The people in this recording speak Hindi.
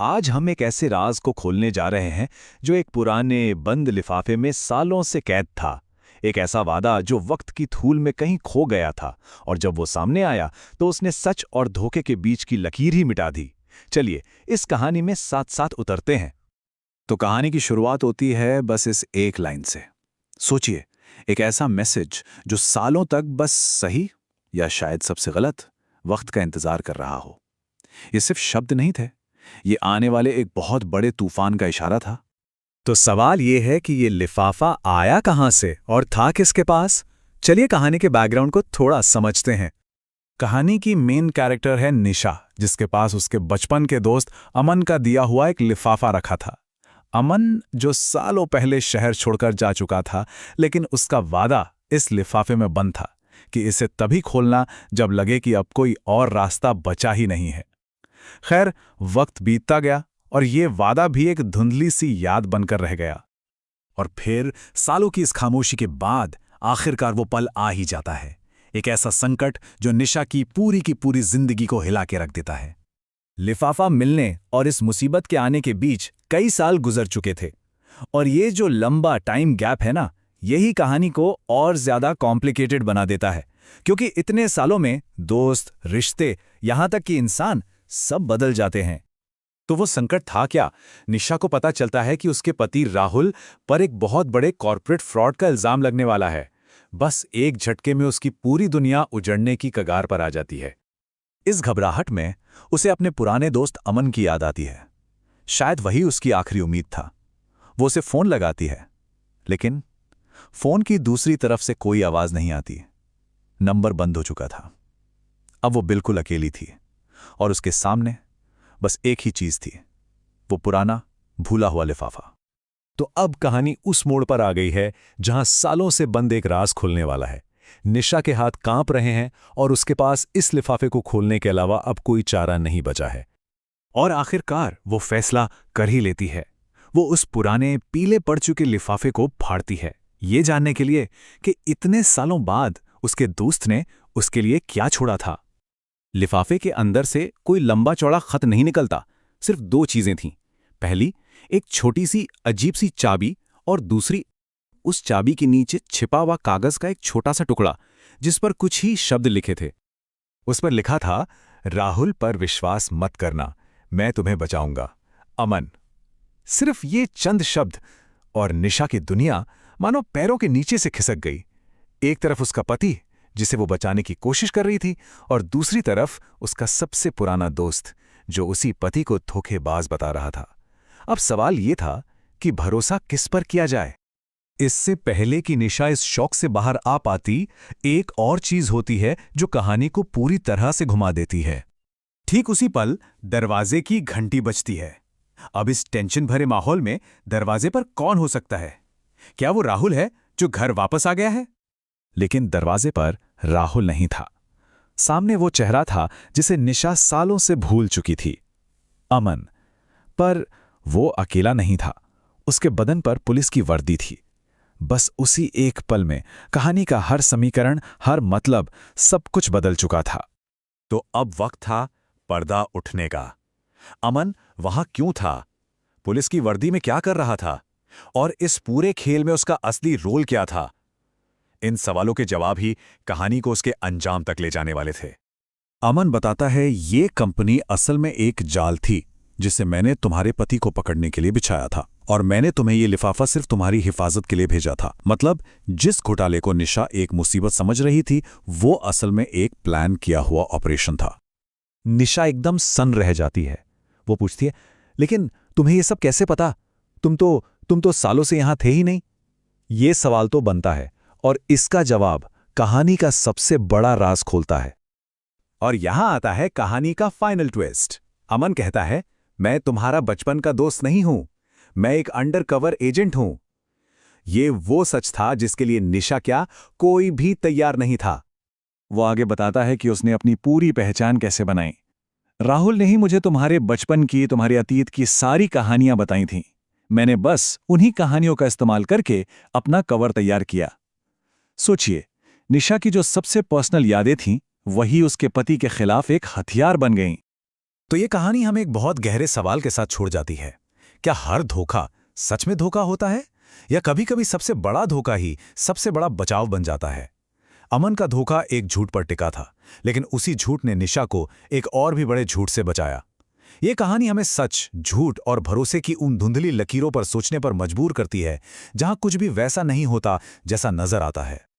आज हम एक ऐसे राज को खोलने जा रहे हैं जो एक पुराने बंद लिफाफे में सालों से कैद था। एक ऐसा वादा जो वक्त की धूल में कहीं खो गया था और जब वो सामने आया तो उसने सच और धोखे के बीच की लकीर ही मिटा दी। चलिए इस कहानी में साथ साथ उतरते हैं। तो कहानी की शुरुआत होती है बस इस एक लाइन से। सोचिए, एक ऐसा मैसेज जो सालों तक बस सही या शायद सबसे गलत वक्त का इंतजार कर रहा हो। ये सिर्फ शब्द नहीं थे, ये आने वाले एक बहुत बड़े तूफान का इशारा था। तो सवाल ये है कि ये लिफाफा आया कहां से और था किसके पास। चलिए कहानी के बैकग्राउंड को थोड़ा समझते हैं। कहानी की मेन कैरेक्टर है निशा, जिसके पास उसके बचपन के दोस्त अमन का दिया हुआ एक लिफाफा रखा था। अमन जो सालों पहले शहर छोड़कर जा चुका था, लेकिन उसका वादा इस लिफाफे में बंद था कि इसे तभी खोलना जब लगे कि अब कोई और रास्ता बचा ही नहीं है। खैर, वक्त बीतता गया और ये वादा भी एक धुंधली सी याद बनकर रह गया। और फिर सालों की इस खामोशी के बाद आखिरकार वो पल आ ही जाता है। एक ऐसा संकट जो निशा की पूरी जिंदगी को हिला के रख देता है। लिफाफा मिलने और इस मुसीबत के आने के बीच कई साल गुजर चुके थे, और ये जो लंबा टाइम गैप है ना, यही कहानी को और ज्यादा कॉम्प्लिकेटेड बना देता है। क्योंकि इतने सालों में दोस्त, रिश्ते, यहां तक कि इंसान सब बदल जाते हैं। तो वो संकट था क्या? निशा को पता चलता है कि उसके पति राहुल पर एक बहुत बड़े कॉर्पोरेट फ्रॉड का इल्जाम लगने वाला है। बस एक झटके में उसकी पूरी दुनिया उजड़ने की कगार पर आ जाती है। इस घबराहट में उसे अपने पुराने दोस्त अमन की याद आती है। शायद वही उसकी आखिरी उम्मीद था। वो उसे फोन लगाती है, लेकिन फोन की दूसरी तरफ से कोई आवाज नहीं आती। नंबर बंद हो चुका था। अब वो बिल्कुल अकेली थी और उसके सामने बस एक ही चीज थी, वो पुराना भूला हुआ लिफाफा। तो अब कहानी उस मोड़ पर आ गई है जहां सालों से बंद एक राज खुलने वाला है। निशा के हाथ कांप रहे हैं और उसके पास इस लिफाफे को खोलने के अलावा अब कोई चारा नहीं बचा है। और आखिरकार वो फैसला कर ही लेती है। वो उस पुराने पीले पड़ चुके लिफाफे को फाड़ती है, ये जानने के लिए कि इतने सालों बाद उसके दोस्त ने उसके लिए क्या छोड़ा था। लिफाफे के अंदर से कोई लंबा चौड़ा खत नहीं निकलता, सिर्फ दो चीजें थीं। पहली, एक छोटी सी अजीब सी चाबी, और दूसरी, उस चाबी के नीचे छिपा हुआ कागज का एक छोटा सा टुकड़ा जिस पर कुछ ही शब्द लिखे थे। उस पर लिखा था, राहुल पर विश्वास मत करना, मैं तुम्हें बचाऊंगा, अमन। सिर्फ ये चंद शब्द और निशा की दुनिया मानो पैरों के नीचे से खिसक गई। एक तरफ उसका पति जिसे वो बचाने की कोशिश कर रही थी, और दूसरी तरफ उसका सबसे पुराना दोस्त जो उसी पति को धोखेबाज बता रहा था। अब सवाल ये था कि भरोसा किस पर किया जाए। इससे पहले कि निशा इस शौक से बाहर आ पाती, एक और चीज होती है जो कहानी को पूरी तरह से घुमा देती है। ठीक उसी पल दरवाजे की घंटी बजती है। अब इस टेंशन भरे माहौल में दरवाजे पर कौन हो सकता है? क्या वो राहुल है जो घर वापस आ गया है? लेकिन दरवाजे पर राहुल नहीं था। सामने वो चेहरा था जिसे निशा सालों से भूल चुकी थी, अमन। पर वो अकेला नहीं था। उसके बदन पर पुलिस की वर्दी थी। बस उसी एक पल में कहानी का हर समीकरण, हर मतलब, सब कुछ बदल चुका था। तो अब वक्त था पर्दा उठने का। अमन वहां क्यों था? पुलिस की वर्दी में क्या कर रहा था? और इस पूरे खेल में उसका असली रोल क्या था? इन सवालों के जवाब ही कहानी को उसके अंजाम तक ले जाने वाले थे। अमन बताता है, ये कंपनी असल में एक जाल थी जिसे मैंने तुम्हारे पति को पकड़ने के लिए बिछाया था, और मैंने तुम्हें ये लिफाफा सिर्फ तुम्हारी हिफाजत के लिए भेजा था। मतलब जिस घोटाले को निशा एक मुसीबत समझ रही थी, वो असल में एक प्लान किया हुआ ऑपरेशन था। निशा एकदम सन्न रह जाती है। वो पूछती है, लेकिन तुम्हें ये सब कैसे पता? तुम तो सालों से यहां थे ही नहीं। ये सवाल तो बनता है, और इसका जवाब कहानी का सबसे बड़ा राज खोलता है। और यहां आता है कहानी का फाइनल ट्विस्ट। अमन कहता है, मैं तुम्हारा बचपन का दोस्त नहीं हूं, मैं एक अंडरकवर एजेंट हूं। ये वो सच था जिसके लिए निशा क्या कोई भी तैयार नहीं था। वो आगे बताता है कि उसने अपनी पूरी पहचान कैसे बनाई। राहुल ने ही मुझे तुम्हारे बचपन की, तुम्हारे अतीत की सारी कहानियां बताई थीं। मैंने बस उन्हीं कहानियों का इस्तेमाल करके अपना कवर तैयार किया। सोचिए, निशा की जो सबसे पर्सनल यादें थीं, वही उसके पति के खिलाफ एक हथियार बन गईं। तो ये कहानी हमें एक बहुत गहरे सवाल के साथ छोड़ जाती है। क्या हर धोखा सच में धोखा होता है, या कभी-कभी सबसे बड़ा धोखा ही सबसे बड़ा बचाव बन जाता है? अमन का धोखा एक झूठ पर टिका था, लेकिन उसी झूठ ने निशा को एक और भी बड़े झूठ से बचाया। ये कहानी हमें सच, झूठ और भरोसे की उन धुंधली लकीरों पर सोचने पर मजबूर करती है, जहां कुछ भी वैसा नहीं होता जैसा नजर आता है।